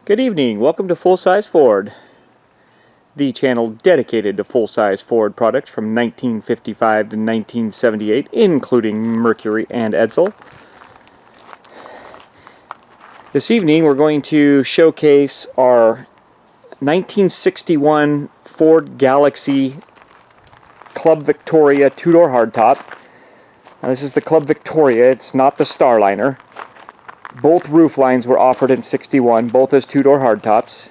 Good evening, welcome to Full Size Ford, the channel dedicated to full-size Ford products from 1955 to 1978, including Mercury and Edsel. This evening we're going to showcase our 1961 Ford Galaxie Club Victoria two-door hardtop. Now, this is the Club Victoria, it's not the Starliner. Both roof lines were offered in 61, both as two-door hardtops.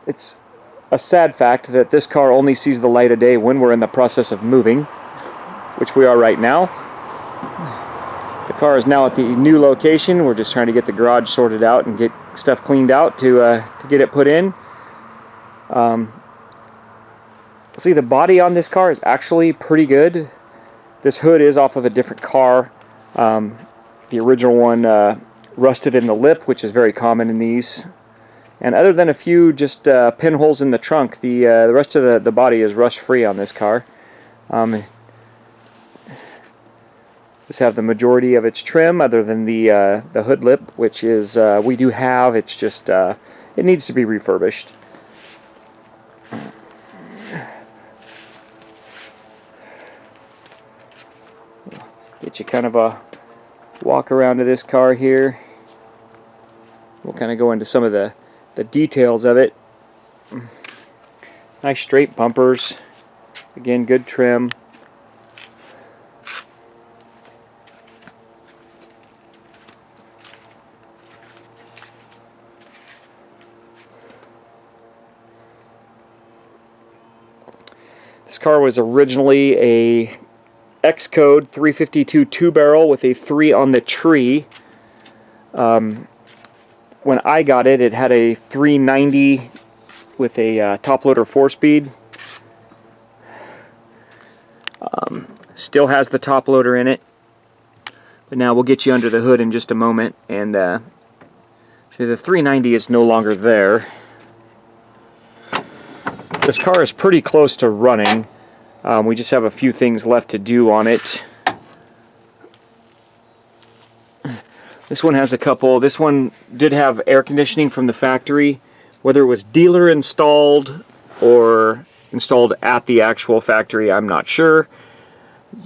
It's a sad fact that this car only sees the light of day when we're in the process of moving, which we are right now. The car is now at the new location. We're just trying to get the garage sorted out and get stuff cleaned out to get it put in. See, the body on this car is actually pretty good. This hood is off of a different car. The original one rusted in the lip, which is very common in these. And other than a few just pinholes in the trunk, the rest of the body is rust-free on this car. Just have the majority of its trim, other than the hood lip, which is we do have. It's just it needs to be refurbished. Get you kind of a walk around to this car here. We'll kind of go into some of the details of it. Nice straight bumpers. Again, good trim. This car was originally a X-Code 352 two-barrel with a 3 on the tree. When I got it, it had a 390 with a Toploader 4-speed. Still has the Toploader in it, but now we'll get you under the hood in just a moment. And so the 390 is no longer there. This car is pretty close to running. We just have a few things left to do on it. This one has a couple. This one did have air conditioning from the factory. Whether it was dealer installed or installed at the actual factory, I'm not sure.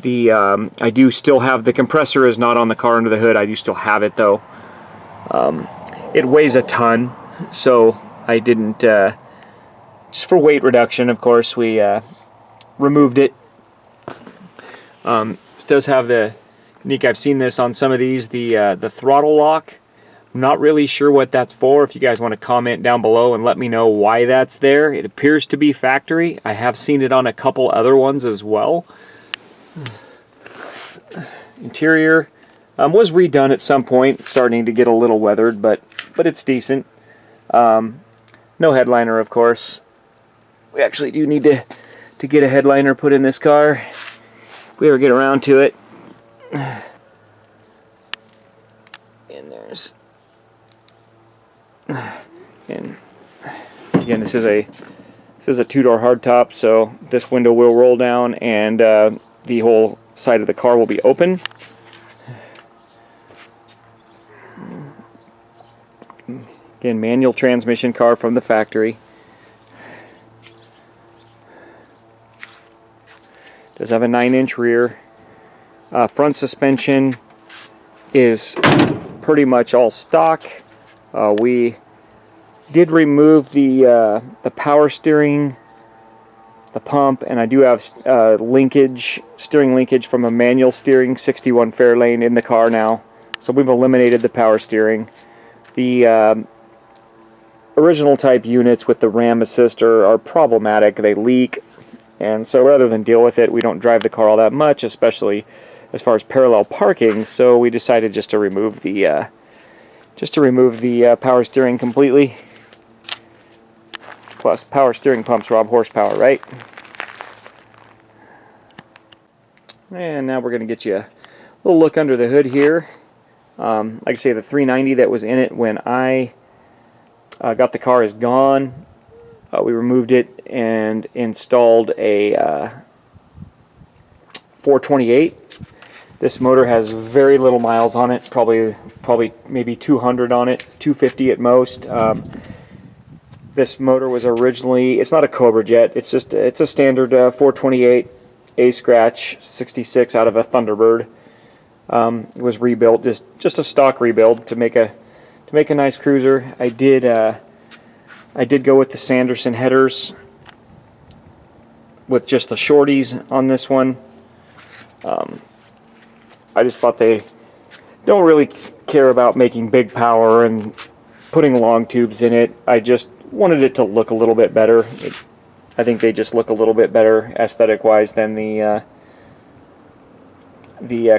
I do still have the compressor is not on the car under the hood. I do still have it though. It weighs a ton, so I didn't. Just for weight reduction, of course, we removed it. This does have the unique, I've seen this on some of these, the throttle lock. I'm not really sure what that's for. If you guys want to comment down below and let me know why that's there. It appears to be factory. I have seen it on a couple other ones as well. Interior was redone at some point. It's starting to get a little weathered, but it's decent. No headliner, of course. We actually do need to get a headliner put in this car if we ever get around to it. And there's, and again, this is a two-door hardtop, so this window will roll down and the whole side of the car will be open. Again, manual transmission car from the factory. Does have a 9-inch rear. Front suspension is pretty much all stock. We did remove the power steering, the pump, and I do have steering linkage from a manual steering 61 Fairlane in the car now. So we've eliminated the power steering. The original type units with the RAM assist are problematic. They leak, and so rather than deal with it, we don't drive the car all that much, especially as far as parallel parking. So we decided just to remove the power steering completely. Plus, power steering pumps rob horsepower, right? And now we're going to get you a little look under the hood here. Like I say, the 390 that was in it when I got the car is gone. We removed it and installed a 428. This motor has very little miles on it, probably maybe 200 on it, 250 at most. This motor was originally, it's not a Cobra Jet, it's a standard 428 A scratch 66 out of a Thunderbird. It was rebuilt, just a stock rebuild to make a nice cruiser. I did go with the Sanderson headers with just the shorties on this one. I just thought they don't really care about making big power and putting long tubes in it. I just wanted it to look a little bit better. I think they just look a little bit better aesthetic-wise than the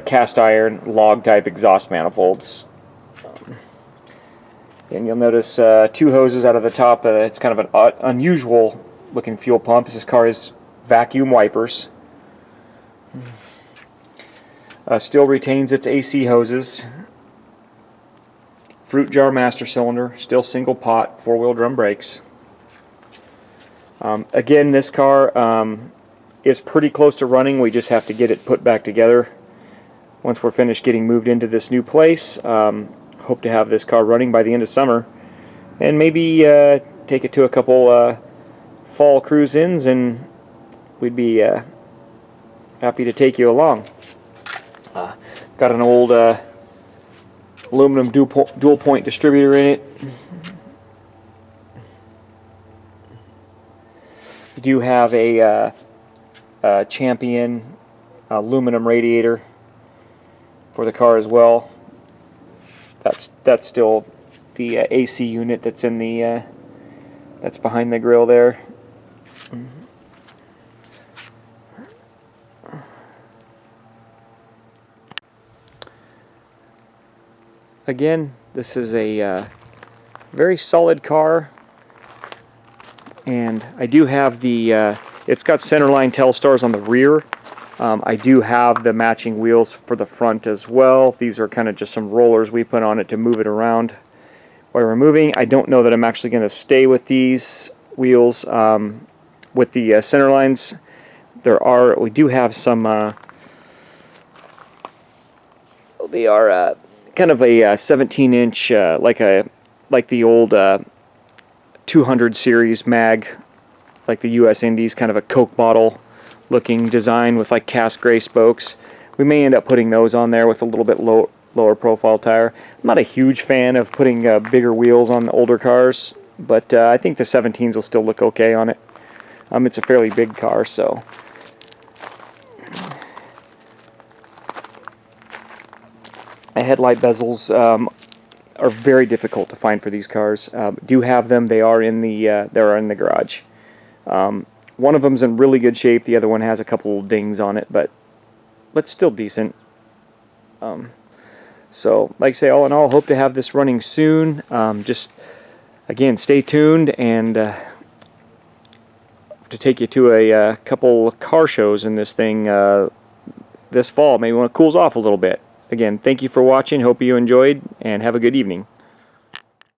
cast iron log type exhaust manifolds. And you'll notice 2 hoses out of the top. It's kind of an unusual looking fuel pump. This car is vacuum wipers. Still retains its AC hoses. Fruit jar master cylinder, still single pot, 4-wheel drum brakes. Again, this car is pretty close to running. We just have to get it put back together. Once we're finished getting moved into this new place, hope to have this car running by the end of summer, and maybe take it to a couple fall cruise-ins, and we'd be happy to take you along. Got an old aluminum dual point distributor in it. We do have a Champion aluminum radiator for the car as well. That's still the AC unit that's in the that's behind the grill there. Again, this is a very solid car, and I do have the it's got centerline Telstars on the rear. I do have the matching wheels for the front as well. These are kind of just some rollers we put on it to move it around while we're moving. I don't know that I'm actually going to stay with these wheels with the center lines. We do have some they are kind of a 17-inch like the old 200 series mag, like the US Indies, kind of a Coke bottle looking design with like cast gray spokes. We may end up putting those on there with a little bit lower profile tire. I'm not a huge fan of putting bigger wheels on the older cars, but I think the 17s will still look okay on it. It's a fairly big car, so. Headlight bezels are very difficult to find for these cars. Do have them. They are in the garage. One of them's in really good shape. The other one has a couple dings on it, but still decent. So, like I say, all in all, hope to have this running soon. Just again, stay tuned, and to take you to a couple car shows in this thing this fall, maybe when it cools off a little bit. Again, thank you for watching. Hope you enjoyed, and have a good evening.